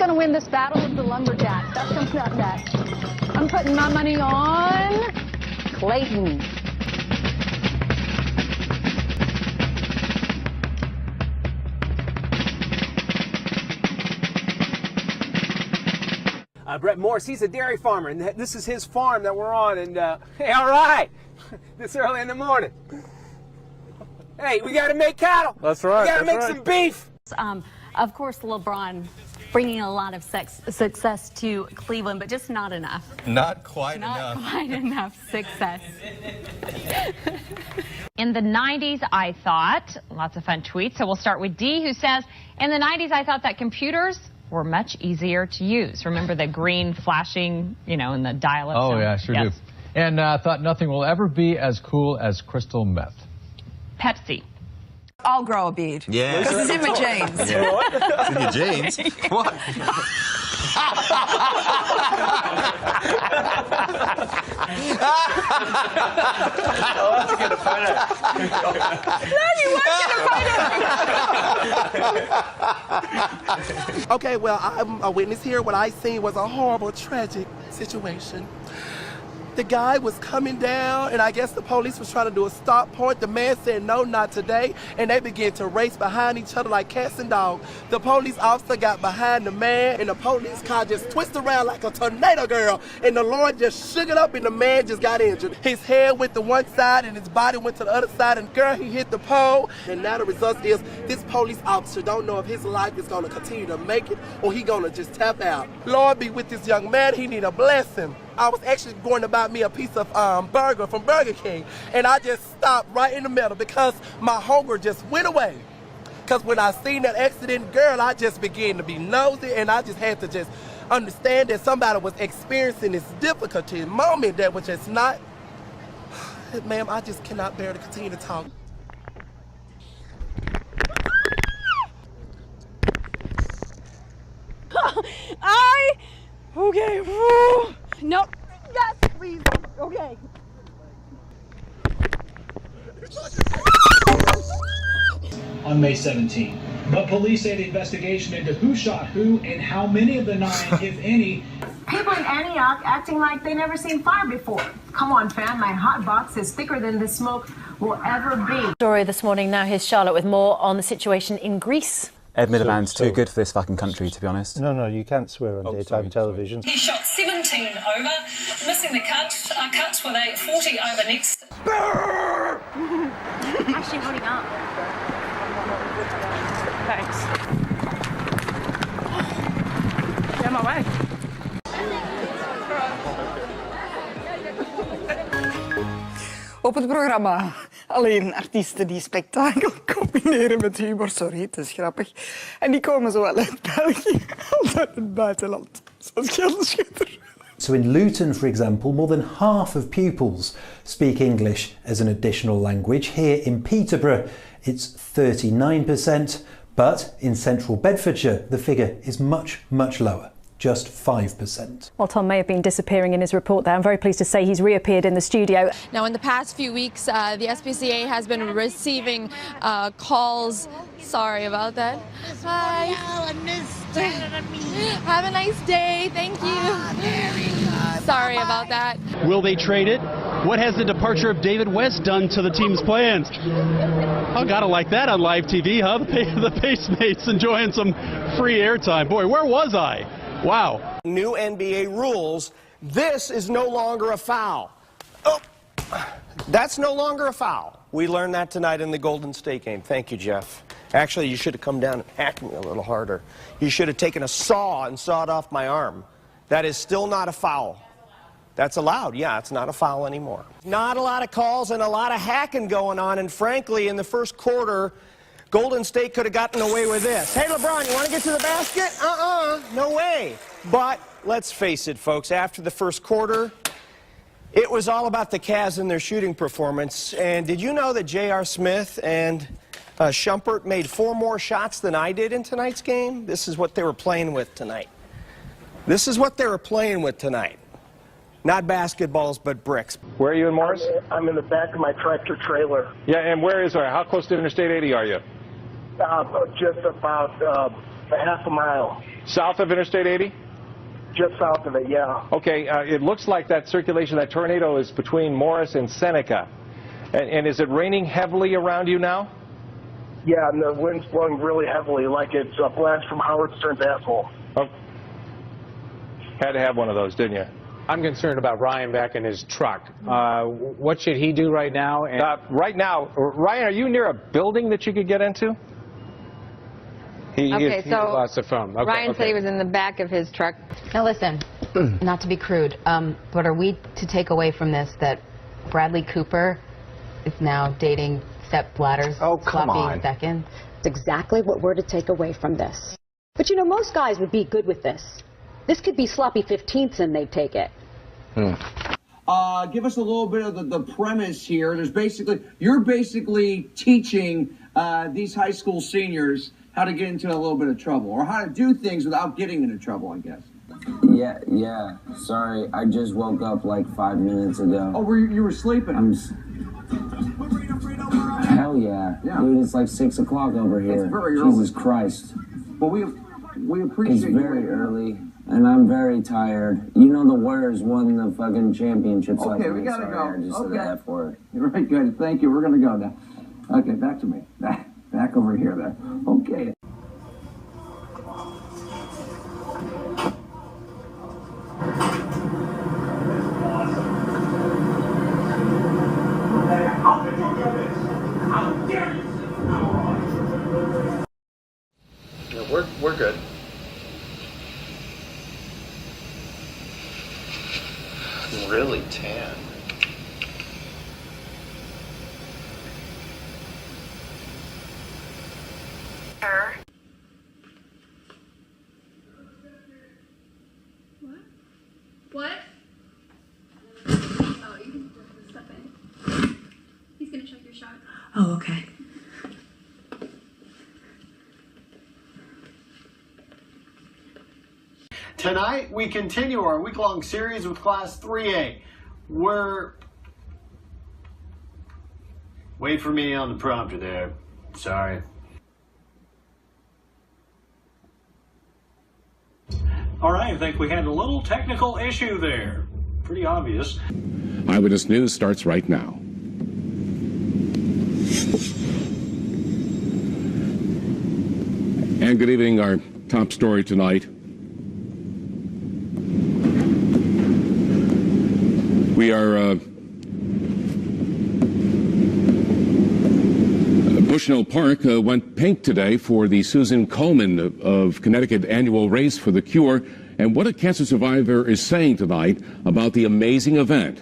going to win this battle with the lumberjacks. That's coming up next. I'm putting my money on Clayton. Brett Morse, he's a dairy farmer, and this is his farm that we're on. And hey, all right, this early in the morning. Hey, we got to make cattle. That's right. We got to make some beef. Of course, LeBron bringing a lot of success to Cleveland, but just not enough. Not quite enough. Not quite enough success. In the 90s, I thought, lots of fun tweets. So we'll start with D, who says, in the 90s, I thought that computers were much easier to use. Remember the green flashing, you know, in the dial-up Oh, zone? yeah, sure do. And thought nothing will ever be as cool as crystal meth. Pepsi. I'll grow a beard. Yeah. Because it's in my jeans. Yeah. It's in your jeans? What? I wasn't going to find it. No, you weren't going to find it. Okay, well, I'm a witness here. What I seen was a horrible, tragic situation. The guy was coming down, and I guess the police was trying to do a stop point. The man said, no, not today, and they began to race behind each other like cats and dogs. The police officer got behind the man, and the police car just twisted around like a tornado, girl, and the Lord just shook it up, and the man just got injured. His head went to one side, and his body went to the other side, and girl, he hit the pole, and now the result is this police officer don't know if his life is going to continue to make it, or he going to just tap out. Lord be with this young man. He need a blessing. I was actually going to buy me a piece of burger from Burger King, and I just stopped right in the middle because my hunger just went away. Because when I seen that accident, girl, I just began to be nosy, and I just had to just understand that somebody was experiencing this difficulty moment that was just not, ma'am, I just cannot bear to continue to talk. Okay. Woo. Nope. Yes, please. Okay. On May 17. But police say the investigation into who shot who and how many of the 9, if any. People in Antioch acting like they never seen fire before. Come on, fam, my hot box is thicker than the smoke will ever be. Story this morning. Now here's Charlotte with more on the situation in Greece. Ed Miliband's too good for this fucking country, to be honest. No, you can't swear on daytime television. He shot 17 over, missing the cuts with a 40 over next. Actually holding up. Thanks. Get my way. Op het programma alleen artiesten die spektakel combineren met humor. Sorry, het is grappig. En die komen zowel uit België als uit het buitenland. Zoals Gelderschutter. So in Luton, for example, more than half of pupils speak English as an additional language. Here in Peterborough, it's 39%, but in central Bedfordshire, the figure is much, much lower. Just 5%. Well, Tom may have been disappearing in his report there. I'm very pleased to say he's reappeared in the studio. Now, in the past few weeks, the SPCA has been receiving calls. Sorry about that. Hi. Have a nice day. Thank you. Sorry about that. Will they trade it? What has the departure of David West done to the team's plans? I gotta like that on live TV, huh? The Pacemates enjoying some free airtime. Boy, where was I? Wow. New NBA rules. This is no longer a foul. Oh, that's no longer a foul. We learned that tonight in the Golden State game. Thank you, Jeff. Actually, you should have come down and hacked me a little harder. You should have taken a saw and sawed off my arm. That is still not a foul. That's allowed. Yeah, it's not a foul anymore. Not a lot of calls and a lot of hacking going on, and frankly, in the first quarter, Golden State could have gotten away with this. Hey, LeBron, you want to get to the basket? No way. But let's face it, folks, after the first quarter, it was all about the Cavs and their shooting performance. And did you know that J.R. Smith and Shumpert made 4 more shots than I did in tonight's game? This is what they were playing with tonight. This is what they were playing with tonight. Not basketballs, but bricks. Where are you in Morris? I'm in the back of my tractor trailer. Yeah, and where is there? How close to Interstate 80 are you? Just about A half a mile. South of Interstate 80? Just south of it, yeah. Okay, it looks like that circulation, that tornado is between Morris and Seneca. And is it raining heavily around you now? Yeah, and the wind's blowing really heavily, like it's a blast from Howard Stern's asshole. Oh. Had to have one of those, didn't you? I'm concerned about Ryan back in his truck. What should he do right now? Right now, Ryan, are you near a building that you could get into? He lost the phone. Okay, Ryan said he was in the back of his truck. Now listen, not to be crude, but are we to take away from this that Bradley Cooper is now dating stepladder's sloppy second? That's exactly what we're to take away from this. But you know, most guys would be good with this. This could be sloppy 15ths and they'd take it. Give us a little bit of the premise here. You're basically teaching these high school seniors how to get into a little bit of trouble, or how to do things without getting into trouble, I guess. Yeah. Sorry, I just woke up like 5 minutes ago. Oh, you were sleeping? Hell yeah. Dude, it's like 6 o'clock over here. It's very early. Jesus Christ. Well, we appreciate It's very early, and I'm very tired. You know the Warriors won the fucking championships last night. Okay, we gotta go. I just said the F word. You're right, good. Thank you. We're gonna go now. Okay, back to me. Back over here there. Okay. Yeah, we're good. Really tan. What? Oh, you can just step in. He's gonna check your shot. Oh, okay. Tonight, we continue our week-long series with Class 3A. Wait for me on the prompter there. Sorry. All right, I think we had a little technical issue there. Pretty obvious. Eyewitness News starts right now. And good evening. Our top story tonight. We are Bushnell Park went pink today for the Susan Komen of Connecticut annual Race for the Cure, and what a cancer survivor is saying tonight about the amazing event.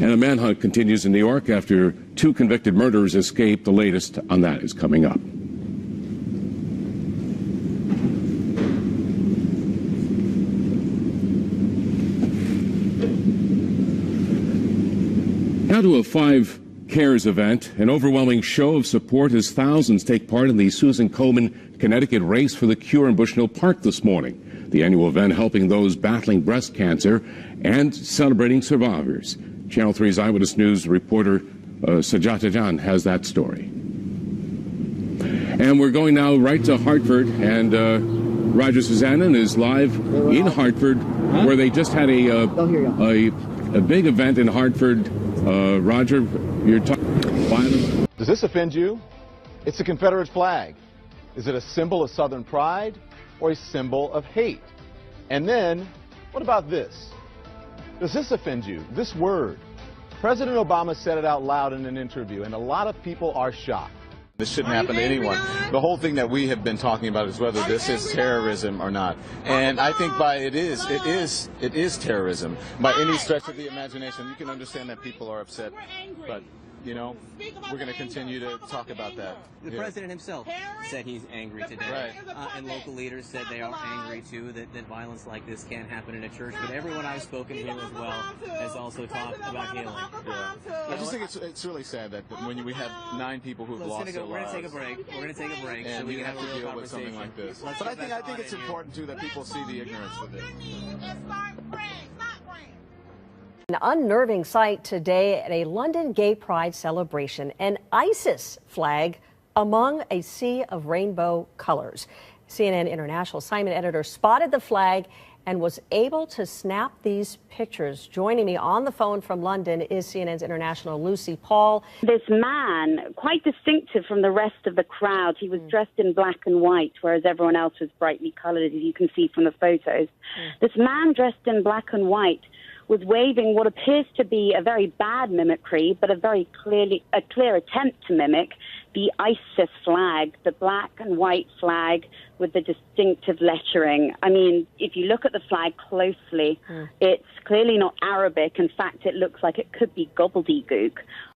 And a manhunt continues in New York after 2 convicted murderers escaped. The latest on that is coming up. Now to a 5 Cares event, an overwhelming show of support as thousands take part in the Susan Komen Connecticut Race for the Cure in Bushnell Park this morning. The annual event helping those battling breast cancer and celebrating survivors. Channel 3's Eyewitness News reporter Sajata Jan has that story. And we're going now right to Hartford, and Roger Susannon is live in Hartford, where they just had a big event in Hartford. Roger, you're talking violence. Does this offend you? It's a Confederate flag. Is it a symbol of Southern pride or a symbol of hate? And then, what about this? Does this offend you? This word. President Obama said it out loud in an interview, and a lot of people are shocked. This shouldn't happen to anyone. The whole thing that we have been talking about is whether this is terrorism or not. And I think it is terrorism. By any stretch of the imagination, you can understand that people are upset, but you know, we're going to continue to talk about that. The president himself said he's angry today. Right. And local leaders said they are angry too, that violence like this can't happen in a church. But everyone I've spoken to as well has also talked about healing. Yeah. I just think it's really sad that when we have 9 people who've lost their lives. We're going to take a break. We're going to take a break and so we can have a real deal with something like this. But I think it's important too that people see the ignorance with it. An unnerving sight today at a London Gay Pride celebration, an ISIS flag among a sea of rainbow colors. CNN International assignment editor spotted the flag and was able to snap these pictures. Joining me on the phone from London is CNN's international Lucy Paul. This man, quite distinctive from the rest of the crowd, he was dressed in black and white, whereas everyone else was brightly coloured, as you can see from the photos. This man dressed in black and white was waving what appears to be a very bad mimicry, but a clear attempt to mimic the ISIS flag, the black and white flag with the distinctive lettering. I mean, if you look at the flag closely, it's clearly not Arabic. In fact, it looks like it could be gobbledygook.